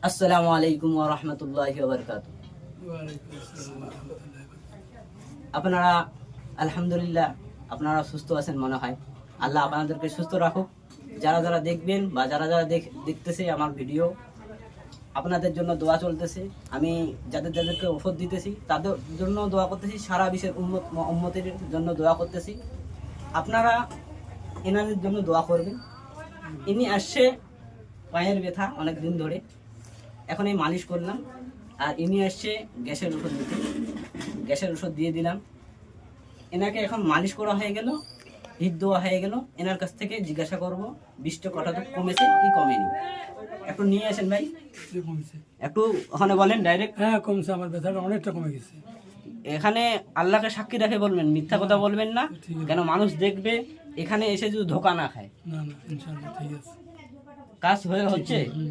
আসসালামু আলাইকুম ওয়া রাহমাতুল্লাহি ওয়া বারাকাতুহু। আপনারা আলহামদুলিল্লাহ আপনারা সুস্থ আছেন মনে হয়। আল্লাহ আপনাদেরকে সুস্থ রাখুক। যারা যারা দেখবেন বা যারা যারা দেখতেছে আমার ভিডিও, আপনাদের জন্য দোয়া চলতেছে। আমি যাদেরকে ওষুধ দিতেছি তাদের জন্য দোয়া করতেছি, সারা বিশ্বের উম্মতের জন্য দোয়া করতেছি। আপনারা এনাদের জন্য দোয়া করবেন। ইনি আসছে পায়ের ব্যথা অনেক দিন ধরে, এখন এই মালিশ করলাম। আর ইনি আসছে গ্যাসের ওষুধ দিতে, গ্যাসের ওষুধ দিয়ে দিলাম। এনাকে এখন মালিশ করা হয়ে গেল, হিট দেওয়া হয়ে গেল। এনার কাছ থেকে জিজ্ঞাসা করবো বিষটা কতটুকু কমেছে কি কমেনি। একটু নিয়ে আসেন ভাই, কমেছে। একটু ওখানে বলেন ডাইরেক্ট। হ্যাঁ কমছে, আমার ব্যথাটা অনেকটা কমে গেছে। এখানে আল্লাহকে সাক্ষী রেখে বলবেন, মিথ্যা কথা বলবেন না, ঠিক আছে। কেন মানুষ দেখবে। এখানে এসে যদি ধোকা না খায়। না না, ইনশাআল্লাহ ঠিক আছে। কাজ হচ্ছে।